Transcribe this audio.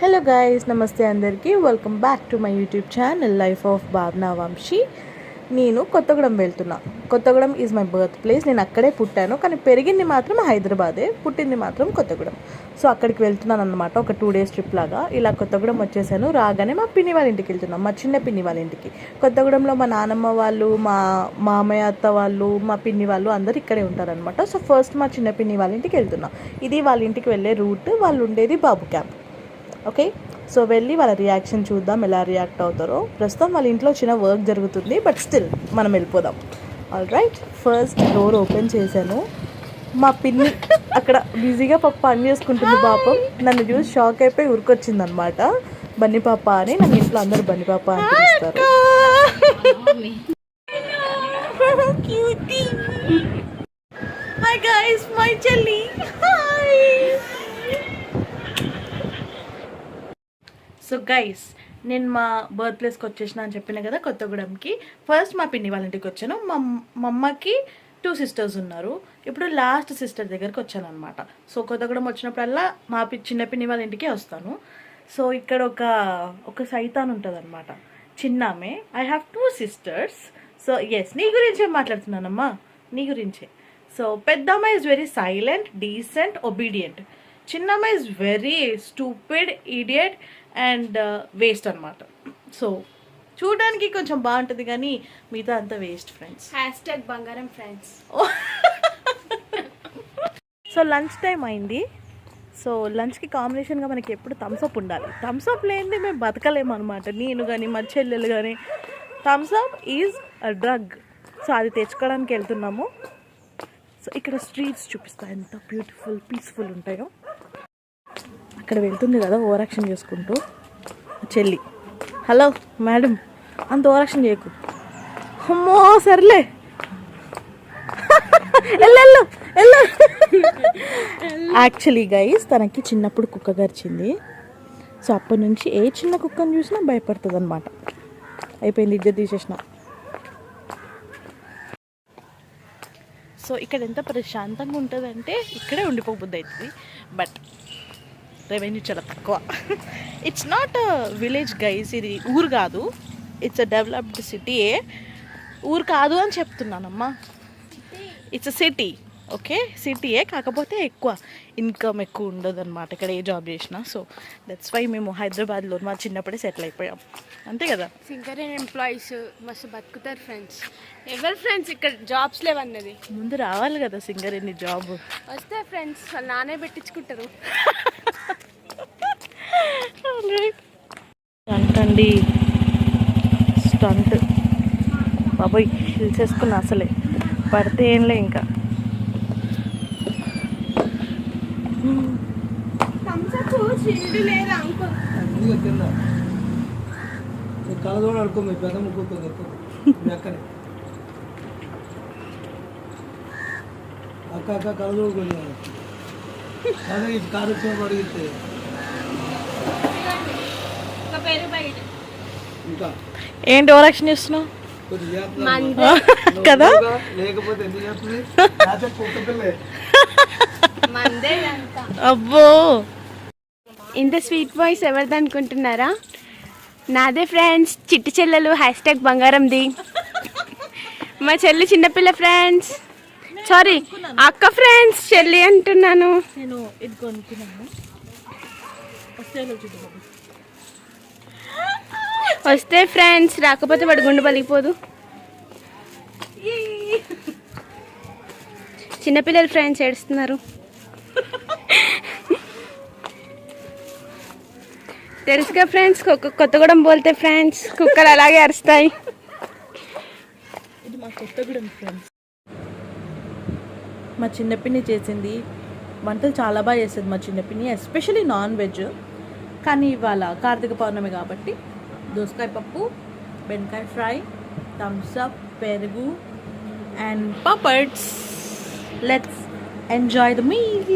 Hello guys, నమస్తే అందరికీ. Welcome back to my YouTube channel life of Bhavana Vamshi. నేను కొత్తగూడెం వెళ్తున్నా. Kothagudem is my birth place. నేను అక్కడే పుట్టాను, కానీ పెరిగింది మాత్రం హైదరాబాదే, పుట్టింది మాత్రం కొత్తగూడెం. సో అక్కడికి వెళ్తున్నాను అనమాట, ఒక 2 days ట్రిప్ లాగా. ఇలా కొత్తగూడెం వచ్చేసాను. రాగానే మా పిన్ని వాళ్ళ ఇంటికి వెళ్తున్నాం, మా చిన్న పిన్ని వాళ్ళ ఇంటికి. కొత్తగూడెంలో మా నానమ్మ వాళ్ళు, మా మామయ్య అత్త వాళ్ళు, మా పిన్ని వాళ్ళు అందరు ఇక్కడే ఉంటారనమాట. సో ఫస్ట్ మా చిన్న పిన్ని వాళ్ళ ఇంటికి వెళ్తున్నాం. ఇది వాళ్ళ ఇంటికి వెళ్ళే రూట్. వాళ్ళు ఉండేది బాబు క్యాంప్. ఓకే, సో వెళ్ళి వాళ్ళ రియాక్షన్ చూద్దాం, ఎలా రియాక్ట్ అవుతారో. ప్రస్తుతం వాళ్ళ ఇంట్లో చిన్న వర్క్ జరుగుతుంది, బట్ స్టిల్ మనం వెళ్ళిపోదాం. All right, first door open చేశాను. మా పిన్ని అక్కడ బిజీగా పని చేసుకుంటుంది. పాపం నన్ను చూసి షాక్ అయిపోయి ఉరికొచ్చింది అనమాట. బన్నీ పాప అని, నన్ను ఇంట్లో అందరూ బన్నీ పాప అని పిలుస్తారు. హాయ్ గైస్, మై చెల్లి. సో గైస్, నేను మా బర్త్ ప్లేస్కి వచ్చేసిన అని చెప్పిన కదా, కొత్తగూడెంకి. ఫస్ట్ మా పిన్ని వాళ్ళ ఇంటికి వచ్చాను. మా అమ్మకి 2 sisters ఉన్నారు. ఇప్పుడు లాస్ట్ సిస్టర్ దగ్గరికి వచ్చాను అనమాట. సో కొత్తగూడెం వచ్చినప్పుడల్లా మా చిన్న పిన్ని వాళ్ళ ఇంటికే వస్తాను. సో ఇక్కడ ఒక సైతాన్ ఉంటుంది అనమాట, చిన్నామే. I have 2 sisters. So yes, నీ గురించే మాట్లాడుతున్నానమ్మా, నీ గురించే. సో పెద్దమ్మ is very silent, decent, obedient. చిన్నమ్మ is very stupid, idiot and waste అనమాట. సో చూడడానికి కొంచెం బాగుంటుంది, కానీ మిగతా అంతా వేస్ట్ ఫ్రెండ్స్. బంగారం ఫ్రెండ్స్. సో లంచ్ టైం అయింది. సో లంచ్కి కాంబినేషన్గా మనకి ఎప్పుడు థమ్స్అప్ ఉండాలి. థమ్స్అప్ లేనిది మేము బతకలేము అనమాట. నేను కానీ మా చెల్లెలు కానీ. Thums Up is a drug. So అది తెచ్చుకోవడానికి వెళ్తున్నాము. సో ఇక్కడ స్ట్రీట్స్ చూపిస్తా, ఎంత బ్యూటిఫుల్, పీస్ఫుల్ ఉంటాయో. అక్కడ వెళ్తుంది కదా ఓవర్ యాక్షన్ చేసుకుంటూ చెల్లి. హలో మేడం, అంత ఓవర్ యాక్షన్ చేయకు. అమ్మో సర్లే, వెళ్ళు. యాక్చువల్లీ గైస్, తనకి చిన్నప్పుడు కుక్క గరిచింది. సో అప్పటి నుంచి ఏ చిన్న కుక్కను చూసినా భయపడుతుంది అనమాట. అయిపోయింది, ఇజ్జత్ తీసేసిన. సో ఇక్కడ ఎంత ప్రశాంతంగా ఉంటుందంటే ఇక్కడే ఉండిపోబుద్ది అవుతుంది. బట్ రెవెన్యూ చాలా తక్కువ. It's not a village guys, ఇది ఊరు కాదు. ఇట్స్ అ డెవలప్డ్ సిటీయే, ఊరు కాదు అని చెప్తున్నానమ్మా. It's a city. ఓకే, సిటీయే, కాకపోతే ఎక్కువ ఇన్కమ్ ఎక్కువ ఉండదు అనమాట ఇక్కడ ఏ జాబ్ చేసినా. సో దట్స్ వై మేము హైదరాబాద్లో మా చిన్నప్పుడే సెటిల్ అయిపోయాం, అంతే కదా. సింగరేణి ఎంప్లాయీస్ మస్తు బతుకుతారు ఫ్రెండ్స్. ఎవరు ఫ్రెండ్స్ ఇక్కడ జాబ్స్ లేవన్నది. ముందు రావాలి కదా సింగరేణి జాబ్. వస్తే ఫ్రెండ్స్ వాళ్ళ నానే పెట్టించుకుంటారు. అంటండి స్టంట్ బాబాయ్, హిల్స్ వేసుకున్నా, అసలే పడితే ఏంలే. ఇంకా ఏంటి ఓవర్ యాక్షన్ చేస్తున్నావు కదా. అబ్బో, ఇంత స్వీట్ వాయిస్ ఎవరిది అనుకుంటున్నారా? నాదే ఫ్రెండ్స్, చిట్టి చెల్లెలు #బంగారంది. మా చెల్లి చిన్నపిల్ల ఫ్రెండ్స్, సారీ అక్క ఫ్రెండ్స్, చెల్లి అంటున్నాను. నేను ఇది కొనుక్కున్నాను, వస్తే ఫ్రెండ్స్, రాకపోతే వాడు గుండు పలిగిపోదు. చిన్నపిల్లలు ఫ్రెండ్స్ ఏడుస్తున్నారు. తెలుసుగా ఫ్రెండ్స్, కొత్తగూడెం పోతే ఫ్రెండ్స్ కుక్కలు అలాగే అరుస్తాయి. ఇది మా కొత్తగూడెం ఫ్రెండ్స్. మా చిన్నపిన్ని చేసింది వంటలు చాలా బాగా చేసేది మా చిన్నపిన్ని, ఎస్పెషలీ నాన్ వెజ్. కానీ ఇవాళ కార్తీక పౌర్ణమి కాబట్టి దోసకాయ పప్పు, బెండకాయ ఫ్రై, థమ్స్అప్, పెరుగు అండ్ పపర్స్. Let's enjoy the meal.